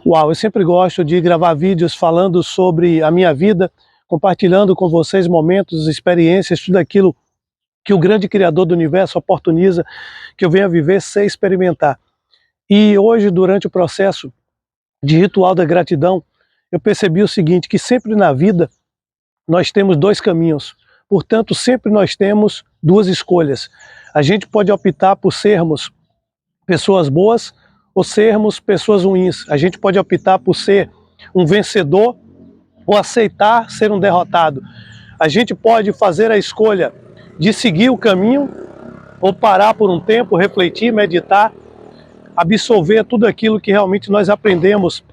Uau, eu sempre gosto de gravar vídeos falando sobre a minha vida, compartilhando com vocês momentos, experiências, tudo aquilo que o grande Criador do Universo oportuniza que eu venha viver sem experimentar. E hoje, durante o processo de ritual da gratidão, eu percebi o seguinte, que sempre na vida nós temos dois caminhos, portanto sempre nós temos duas escolhas. A gente pode optar por sermos pessoas boas ou sermos pessoas ruins. A gente pode optar por ser um vencedor ou aceitar ser um derrotado. A gente pode fazer a escolha de seguir o caminho ou parar por um tempo, refletir, meditar, absorver tudo aquilo que realmente nós aprendemos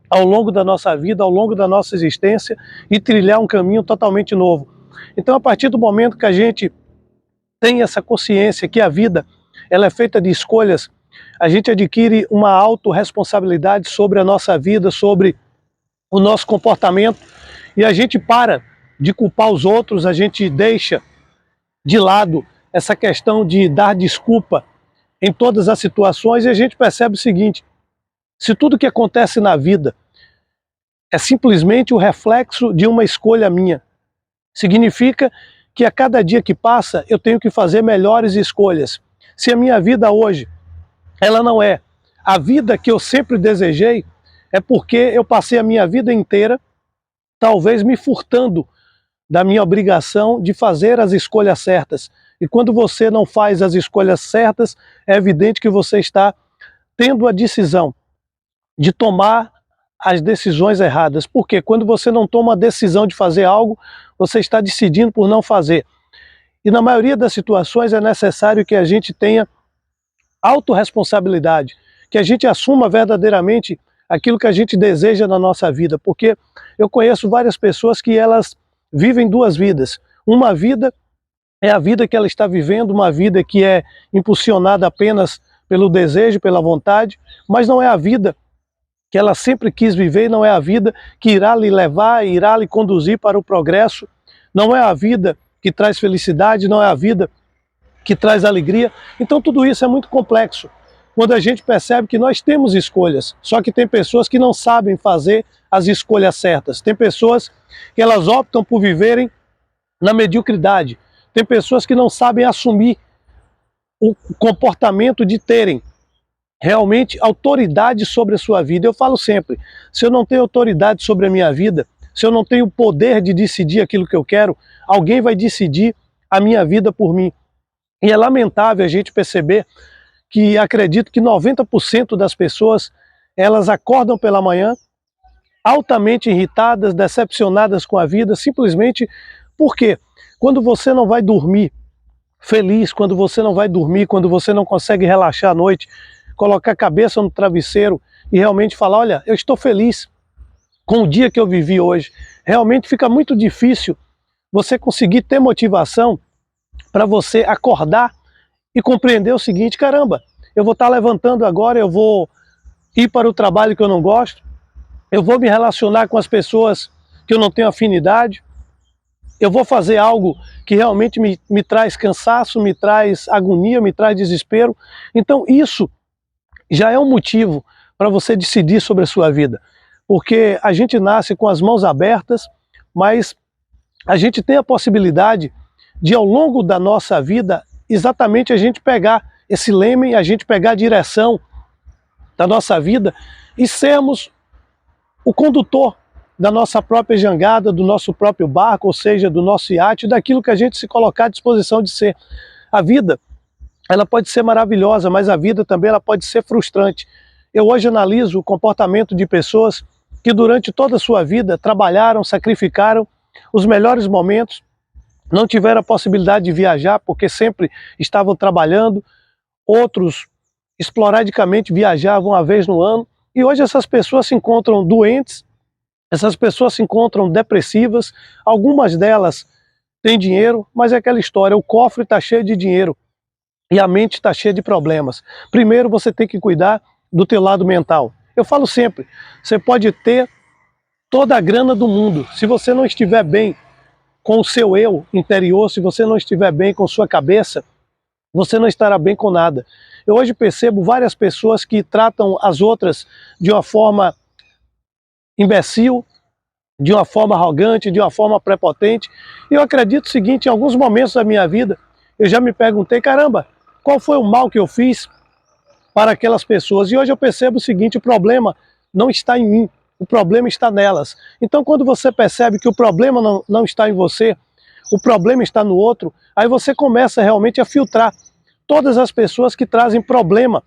ao longo da nossa vida, ao longo da nossa existência e trilhar um caminho totalmente novo. Então, a partir do momento que a gente tem essa consciência que a vida ela é feita de escolhas, a gente adquire uma autorresponsabilidade sobre a nossa vida, sobre o nosso comportamento, e a gente para de culpar os outros, a gente deixa de lado essa questão de dar desculpa em todas as situações, e a gente percebe o seguinte: se tudo que acontece na vida é simplesmente o reflexo de uma escolha minha, significa que a cada dia que passa eu tenho que fazer melhores escolhas. Se a minha vida hoje ela não é a vida que eu sempre desejei, é porque eu passei a minha vida inteira talvez me furtando da minha obrigação de fazer as escolhas certas. E quando você não faz as escolhas certas, é evidente que você está tendo a decisão de tomar as decisões erradas. Porque quando você não toma a decisão de fazer algo, você está decidindo por não fazer. E na maioria das situações é necessário que a gente tenha autorresponsabilidade, que a gente assuma verdadeiramente aquilo que a gente deseja na nossa vida, porque eu conheço várias pessoas que elas vivem duas vidas. Uma vida é a vida que ela está vivendo, uma vida que é impulsionada apenas pelo desejo, pela vontade, mas não é a vida que ela sempre quis viver, não é a vida que irá lhe levar, irá lhe conduzir para o progresso, não é a vida que traz felicidade, não é a vida que traz alegria. Então tudo isso é muito complexo, quando a gente percebe que nós temos escolhas, só que tem pessoas que não sabem fazer as escolhas certas, tem pessoas que elas optam por viverem na mediocridade, tem pessoas que não sabem assumir o comportamento de terem realmente autoridade sobre a sua vida. Eu falo sempre, se eu não tenho autoridade sobre a minha vida, se eu não tenho o poder de decidir aquilo que eu quero, alguém vai decidir a minha vida por mim. E é lamentável a gente perceber que acredito que 90% das pessoas, elas acordam pela manhã altamente irritadas, decepcionadas com a vida, simplesmente porque quando você não vai dormir feliz, quando você não vai dormir, quando você não consegue relaxar à noite, colocar a cabeça no travesseiro e realmente falar, olha, eu estou feliz com o dia que eu vivi hoje, realmente fica muito difícil você conseguir ter motivação para você acordar e compreender o seguinte: caramba, eu vou estar levantando agora, eu vou ir para o trabalho que eu não gosto, eu vou me relacionar com as pessoas que eu não tenho afinidade, eu vou fazer algo que realmente me traz cansaço, me traz agonia, me traz desespero. Então isso já é um motivo para você decidir sobre a sua vida, porque a gente nasce com as mãos abertas, mas a gente tem a possibilidade de, ao longo da nossa vida, exatamente a gente pegar esse leme, a gente pegar a direção da nossa vida e sermos o condutor da nossa própria jangada, do nosso próprio barco, ou seja, do nosso iate, daquilo que a gente se colocar à disposição de ser. A vida, ela pode ser maravilhosa, mas a vida também ela pode ser frustrante. Eu hoje analiso o comportamento de pessoas que durante toda a sua vida trabalharam, sacrificaram os melhores momentos, não tiveram a possibilidade de viajar porque sempre estavam trabalhando, outros esporadicamente viajavam uma vez no ano, e hoje essas pessoas se encontram doentes, essas pessoas se encontram depressivas, algumas delas têm dinheiro, mas é aquela história, o cofre está cheio de dinheiro e a mente está cheia de problemas. Primeiro você tem que cuidar do teu lado mental. Eu falo sempre, você pode ter toda a grana do mundo, se você não estiver bem com o seu eu interior, se você não estiver bem com sua cabeça, você não estará bem com nada. Eu hoje percebo várias pessoas que tratam as outras de uma forma imbecil, de uma forma arrogante, de uma forma prepotente. E eu acredito o seguinte, em alguns momentos da minha vida, eu já me perguntei, caramba, qual foi o mal que eu fiz para aquelas pessoas? E hoje eu percebo o seguinte, o problema não está em mim, o problema está nelas. Então quando você percebe que o problema não está em você, o problema está no outro, aí você começa realmente a filtrar todas as pessoas que trazem problema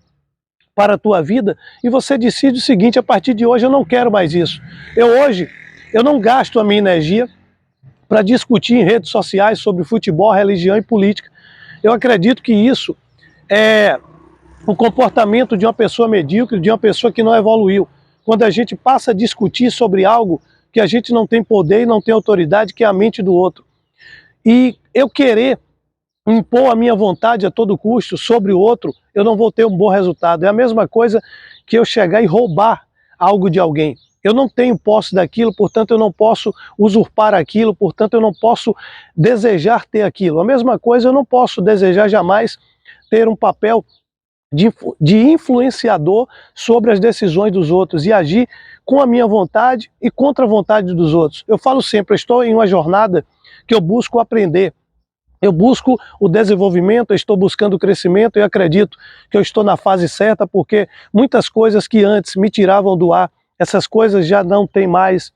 para a tua vida e você decide o seguinte, a partir de hoje eu não quero mais isso. Hoje eu não gasto a minha energia para discutir em redes sociais sobre futebol, religião e política. Eu acredito que isso é o comportamento de uma pessoa medíocre, de uma pessoa que não evoluiu. Quando a gente passa a discutir sobre algo que a gente não tem poder e não tem autoridade, que é a mente do outro. E eu querer impor a minha vontade a todo custo sobre o outro, eu não vou ter um bom resultado. É a mesma coisa que eu chegar e roubar algo de alguém. Eu não tenho posse daquilo, portanto eu não posso usurpar aquilo, portanto eu não posso desejar ter aquilo. A mesma coisa, eu não posso desejar jamais ter um papel de influenciador sobre as decisões dos outros e agir com a minha vontade e contra a vontade dos outros. Eu falo sempre, eu estou em uma jornada que eu busco aprender. Eu busco o desenvolvimento, eu estou buscando o crescimento e acredito que eu estou na fase certa porque muitas coisas que antes me tiravam do ar, essas coisas já não têm mais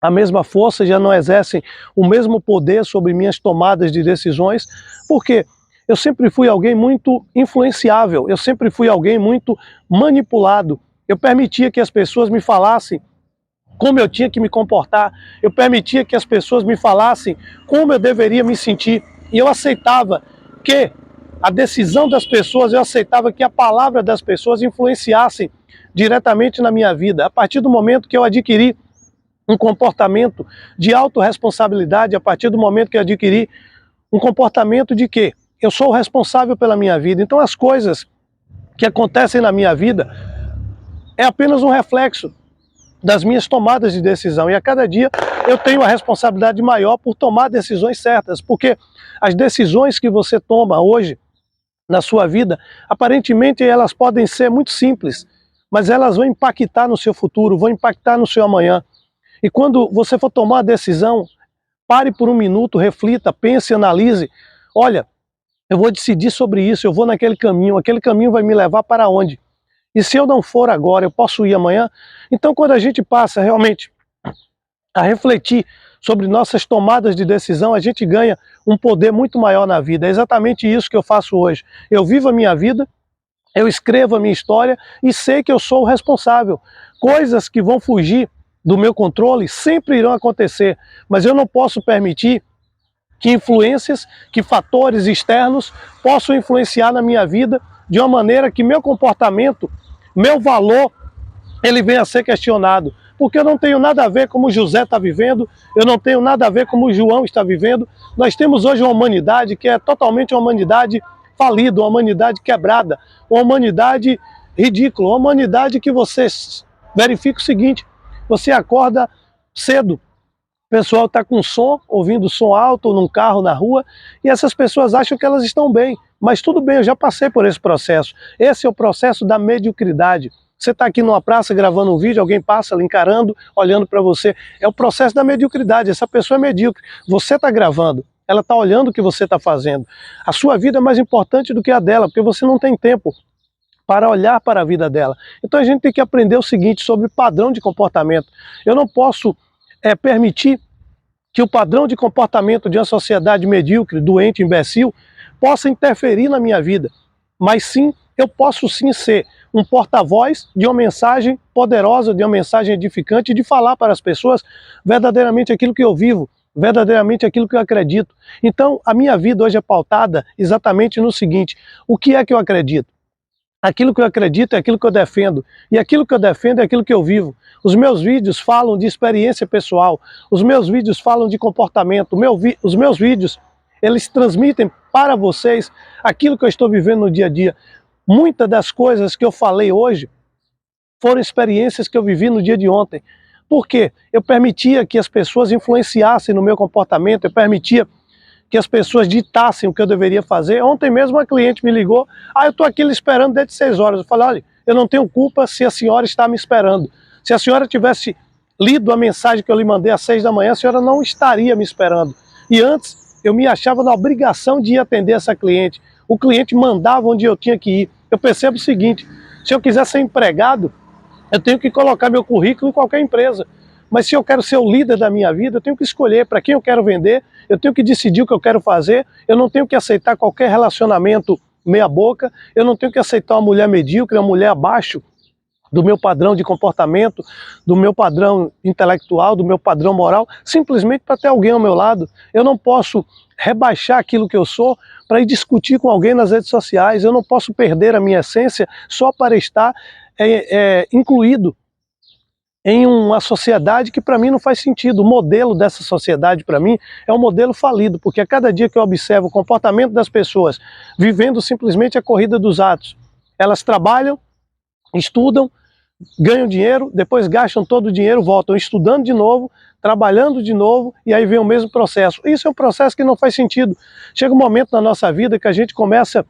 a mesma força, já não exercem o mesmo poder sobre minhas tomadas de decisões, porque eu sempre fui alguém muito influenciável, eu sempre fui alguém muito manipulado. Eu permitia que as pessoas me falassem como eu tinha que me comportar, eu permitia que as pessoas me falassem como eu deveria me sentir. E eu aceitava que a decisão das pessoas, eu aceitava que a palavra das pessoas influenciassem diretamente na minha vida. A partir do momento que eu adquiri um comportamento de autorresponsabilidade, a partir do momento que eu adquiri um comportamento de que eu sou o responsável pela minha vida. Então as coisas que acontecem na minha vida é apenas um reflexo das minhas tomadas de decisão. E a cada dia eu tenho uma responsabilidade maior por tomar decisões certas, porque as decisões que você toma hoje na sua vida, aparentemente elas podem ser muito simples, mas elas vão impactar no seu futuro, vão impactar no seu amanhã. E quando você for tomar a decisão, pare por um minuto, reflita, pense, analise. Olha, eu vou decidir sobre isso, eu vou naquele caminho, aquele caminho vai me levar para onde? E se eu não for agora, eu posso ir amanhã? Então quando a gente passa realmente a refletir sobre nossas tomadas de decisão, a gente ganha um poder muito maior na vida. É exatamente isso que eu faço hoje. Eu vivo a minha vida, eu escrevo a minha história e sei que eu sou o responsável. Coisas que vão fugir do meu controle sempre irão acontecer, mas eu não posso permitir que influências, que fatores externos possam influenciar na minha vida de uma maneira que meu comportamento, meu valor, ele venha a ser questionado. Porque eu não tenho nada a ver como José está vivendo, eu não tenho nada a ver como João está vivendo. Nós temos hoje uma humanidade que é totalmente uma humanidade falida, uma humanidade quebrada, uma humanidade ridícula, uma humanidade que você verifica o seguinte, você acorda cedo, o pessoal está com som, ouvindo som alto num carro na rua, e essas pessoas acham que elas estão bem, mas tudo bem, eu já passei por esse processo. Esse é o processo da mediocridade. Você está aqui numa praça gravando um vídeo, alguém passa ali encarando, olhando para você. É o processo da mediocridade, essa pessoa é medíocre. Você está gravando, ela está olhando o que você está fazendo. A sua vida é mais importante do que a dela, porque você não tem tempo para olhar para a vida dela. Então a gente tem que aprender o seguinte sobre padrão de comportamento. Eu não posso permitir que o padrão de comportamento de uma sociedade medíocre, doente, imbecil, possa interferir na minha vida. Mas sim, eu posso sim ser um porta-voz de uma mensagem poderosa, de uma mensagem edificante, de falar para as pessoas verdadeiramente aquilo que eu vivo, verdadeiramente aquilo que eu acredito. Então, a minha vida hoje é pautada exatamente no seguinte, o que é que eu acredito? Aquilo que eu acredito é aquilo que eu defendo, e aquilo que eu defendo é aquilo que eu vivo. Os meus vídeos falam de experiência pessoal, os meus vídeos falam de comportamento, os meus vídeos, eles transmitem para vocês aquilo que eu estou vivendo no dia a dia. Muitas das coisas que eu falei hoje foram experiências que eu vivi no dia de ontem. Por quê? Eu permitia que as pessoas influenciassem no meu comportamento, eu permitia que as pessoas ditassem o que eu deveria fazer. Ontem mesmo uma cliente me ligou, eu estou aqui esperando desde 6 horas. Eu falei, olha, eu não tenho culpa se a senhora está me esperando. Se a senhora tivesse lido a mensagem que eu lhe mandei às 6 da manhã, a senhora não estaria me esperando. E antes, eu me achava na obrigação de ir atender essa cliente. O cliente mandava onde eu tinha que ir. Eu percebo o seguinte, se eu quiser ser empregado, eu tenho que colocar meu currículo em qualquer empresa. Mas se eu quero ser o líder da minha vida, eu tenho que escolher para quem eu quero vender, eu tenho que decidir o que eu quero fazer, eu não tenho que aceitar qualquer relacionamento meia boca, eu não tenho que aceitar uma mulher medíocre, uma mulher abaixo do meu padrão de comportamento, do meu padrão intelectual, do meu padrão moral, simplesmente para ter alguém ao meu lado. Eu não posso rebaixar aquilo que eu sou para ir discutir com alguém nas redes sociais, eu não posso perder a minha essência só para estar incluído em uma sociedade que para mim não faz sentido. O modelo dessa sociedade para mim é um modelo falido, porque a cada dia que eu observo o comportamento das pessoas vivendo simplesmente a corrida dos atos, elas trabalham, estudam, ganham dinheiro, depois gastam todo o dinheiro, voltam estudando de novo, trabalhando de novo, e aí vem o mesmo processo. Isso é um processo que não faz sentido. Chega um momento na nossa vida que a gente começa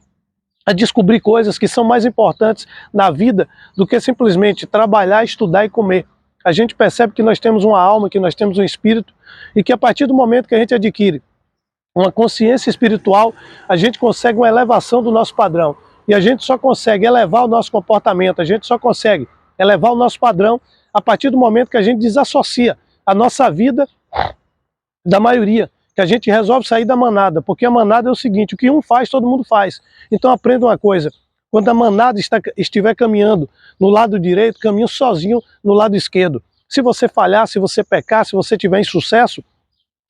a descobrir coisas que são mais importantes na vida do que simplesmente trabalhar, estudar e comer. A gente percebe que nós temos uma alma, que nós temos um espírito, e que a partir do momento que a gente adquire uma consciência espiritual, a gente consegue uma elevação do nosso padrão. E a gente só consegue elevar o nosso comportamento, a gente só consegue elevar o nosso padrão a partir do momento que a gente desassocia a nossa vida da maioria, que a gente resolve sair da manada, porque a manada é o seguinte, o que um faz, todo mundo faz. Então aprenda uma coisa, quando a manada estiver caminhando no lado direito, caminhe sozinho no lado esquerdo. Se você falhar, se você pecar, se você tiver insucesso,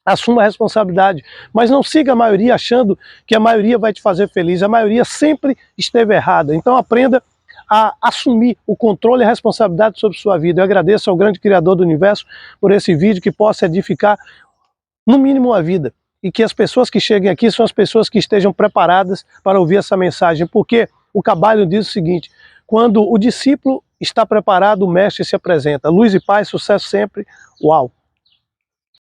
assuma a responsabilidade, mas não siga a maioria achando que a maioria vai te fazer feliz. A maioria sempre esteve errada. Então aprenda a assumir o controle e a responsabilidade sobre sua vida. Eu agradeço ao grande Criador do Universo por esse vídeo que possa edificar no mínimo a vida, e que as pessoas que cheguem aqui são as pessoas que estejam preparadas para ouvir essa mensagem, porque o Cabalho diz o seguinte, quando o discípulo está preparado, o mestre se apresenta. Luz e paz, sucesso sempre. Uau!